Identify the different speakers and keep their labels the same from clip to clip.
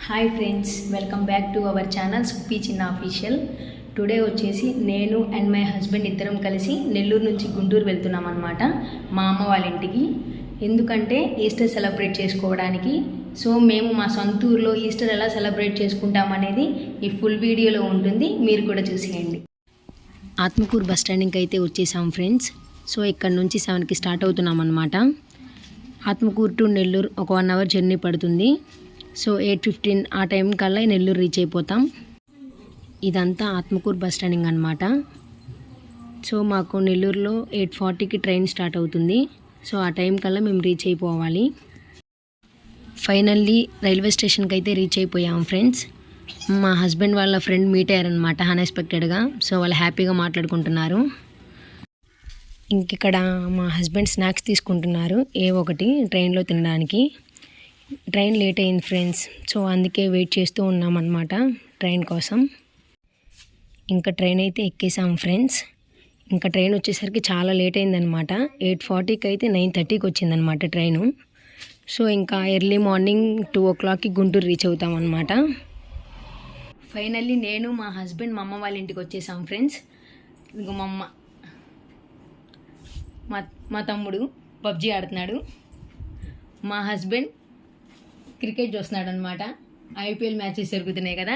Speaker 1: Hi friends, welcome back to our channel సుప్పి చిన్న official. Today వచ్చేసి నేను అండ్ మై హస్బెండ్ ఇద్దరం కలిసి నెల్లూరు నుంచి గుంటూరు వెళ్తున్నాం అనమాట, మా అమ్మ వాళ్ళ ఇంటికి. ఎందుకంటే ఈస్టర్ సెలబ్రేట్ చేసుకోవడానికి. సో మేము మా సొంత ఊర్లో ఈస్టర్ ఎలా సెలబ్రేట్ చేసుకుంటాం అనేది ఈ ఫుల్ వీడియోలో ఉంటుంది, మీరు కూడా చూసేయండి. ఆత్మకూరు బస్ స్టాండింగ్కి అయితే వచ్చేసాం ఫ్రెండ్స్. సో ఇక్కడ నుంచి 7కి స్టార్ట్ అవుతున్నాం అనమాట. ఆత్మకూరు టు నెల్లూరు ఒక 1 అవర్ జర్నీ పడుతుంది. సో 8:15 ఆ టైం కల్లా నెల్లూరు రీచ్ అయిపోతాం. ఇదంతా ఆత్మకూరు బస్ స్టాండింగ్ అనమాట. సో మాకు నెల్లూరులో 8:40కి ట్రైన్ స్టార్ట్ అవుతుంది. సో ఆ టైం కల్లా మేము రీచ్ అయిపోవాలి. ఫైనల్లీ రైల్వే స్టేషన్కి అయితే రీచ్ అయిపోయాం ఫ్రెండ్స్. మా హస్బెండ్ వాళ్ళ ఫ్రెండ్ మీట్ అయ్యారనమాట అన్ఎక్స్పెక్టెడ్గా. సో వాళ్ళు హ్యాపీగా మాట్లాడుకుంటున్నారు. ఇంకిక్కడ మా హస్బెండ్ స్నాక్స్ తీసుకుంటున్నారు ఒకటి ట్రైన్లో తినడానికి. ట్రైన్ లేట్ అయింది ఫ్రెండ్స్. సో అందుకే వెయిట్ చేస్తూ ఉన్నామన్నమాట ట్రైన్ కోసం. ఇంకా ట్రైన్ అయితే ఎక్కేసాం ఫ్రెండ్స్. ఇంకా ట్రైన్ వచ్చేసరికి చాలా లేట్ అయిందనమాట. 8:40కి అయితే 9:30కి వచ్చిందనమాట ట్రైను. సో ఇంకా ఎర్లీ మార్నింగ్ 2 o'clockకి గుంటూరు రీచ్ అవుతాం అనమాట. ఫైనల్లీ నేను మా హస్బెండ్ మా అమ్మ వాళ్ళ ఇంటికి వచ్చేసాం ఫ్రెండ్స్. ఇంక మా తమ్ముడు పబ్జీ ఆడుతున్నాడు, మా హస్బెండ్ క్రికెట్ చూస్తున్నాడు అనమాట. IPL మ్యాచెస్ జరుగుతున్నాయి కదా,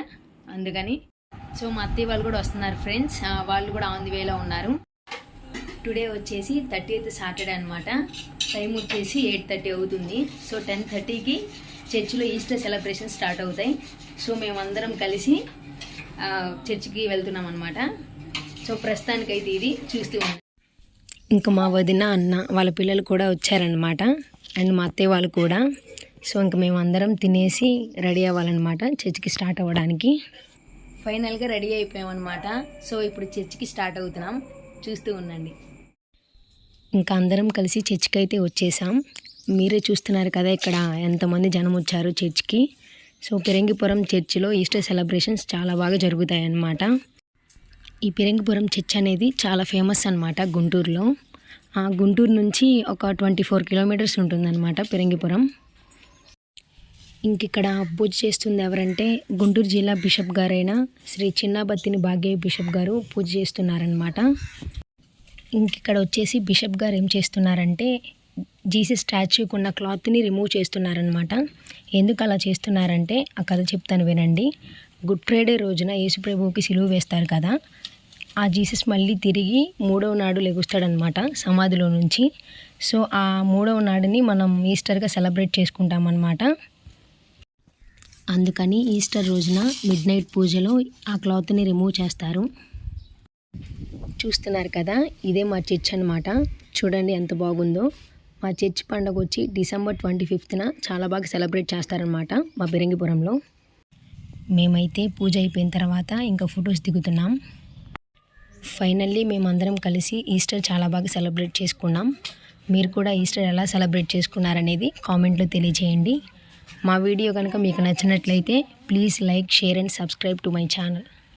Speaker 1: అందుకని. సో మా అత్తయ్య వాళ్ళు కూడా వస్తున్నారు ఫ్రెండ్స్, వాళ్ళు కూడా ఆన్ ది వేలో ఉన్నారు. టుడే వచ్చేసి 30th సాటర్డే అనమాట. టైం వచ్చేసి 8:30 అవుతుంది. సో 10:30కి చర్చిలో ఈస్టర్ సెలబ్రేషన్ స్టార్ట్ అవుతాయి. సో మేమందరం కలిసి చర్చికి వెళ్తున్నాం అనమాట. సో ప్రస్తుతానికైతే ఇది చూస్తూ ఉన్నాం. ఇంకా మా వదిన అన్న వాళ్ళ పిల్లలు కూడా వచ్చారనమాట, అండ్ మా అత్తయ్య వాళ్ళు కూడా. సో ఇంక మేము అందరం తినేసి రెడీ అవ్వాలన్నమాట చర్చికి స్టార్ట్ అవ్వడానికి. ఫైనల్గా రెడీ అయిపోయామన్నమాట. సో ఇప్పుడు చర్చికి స్టార్ట్ అవుతున్నాం, చూస్తూ ఉండండి. ఇంకా అందరం కలిసి చర్చికి అయితే వచ్చేసాం. మీరే చూస్తున్నారు కదా ఇక్కడ ఎంతమంది జనం వచ్చారు చర్చికి. సో పిరంగిపురం చర్చిలో ఈస్టర్ సెలబ్రేషన్స్ చాలా బాగా జరుగుతాయి అన్నమాట. ఈ పిరంగిపురం చర్చ్ అనేది చాలా ఫేమస్ అనమాట గుంటూరులో. గుంటూరు నుంచి ఒక 24 kilometers ఉంటుందన్నమాట పిరంగిపురం. ఇంకిక్కడ పూజ చేస్తుంది ఎవరంటే గుంటూరు జిల్లా బిషప్ గారైన శ్రీ చిన్నబత్తిని భాగ్య బిషప్ గారు పూజ చేస్తున్నారనమాట. ఇంకిక్కడ వచ్చేసి బిషప్ గారు ఏం చేస్తున్నారంటే జీసస్ స్టాచ్యూకి ఉన్న క్లాత్ని రిమూవ్ చేస్తున్నారనమాట. ఎందుకు అలా చేస్తున్నారంటే ఆ కథ చెప్తాను వినండి. గుడ్ ఫ్రైడే రోజున యేసుప్రభువుకి సిలువ వేస్తారు కదా, ఆ జీసస్ మళ్ళీ తిరిగి 3వ నాడు లెగుస్తాడనమాట సమాధిలో నుంచి. సో ఆ 3వ నాడుని మనం ఈస్టర్గా సెలబ్రేట్ చేసుకుంటామన్నమాట. అందుకని ఈస్టర్ రోజున మిడ్నైట్ పూజలో ఆ క్లాత్ని రిమూవ్ చేస్తారు. చూస్తున్నారు కదా, ఇదే మా చర్చ్ అనమాట. చూడండి ఎంత బాగుందో. మా చర్చ్ పండుగ వచ్చి December 25th చాలా బాగా సెలబ్రేట్ చేస్తారనమాట మా పిరంగిపురంలో. మేమైతే పూజ అయిపోయిన తర్వాత ఇంకా ఫొటోస్ దిగుతున్నాం. ఫైనల్లీ మేమందరం కలిసి ఈస్టర్ చాలా బాగా సెలబ్రేట్ చేసుకున్నాం. మీరు కూడా ఈస్టర్ ఎలా సెలబ్రేట్ చేసుకున్నారనేది కామెంట్లో తెలియజేయండి. మా వీడియో కనుక మీకు నచ్చినట్లయితే please like, share and subscribe to my channel.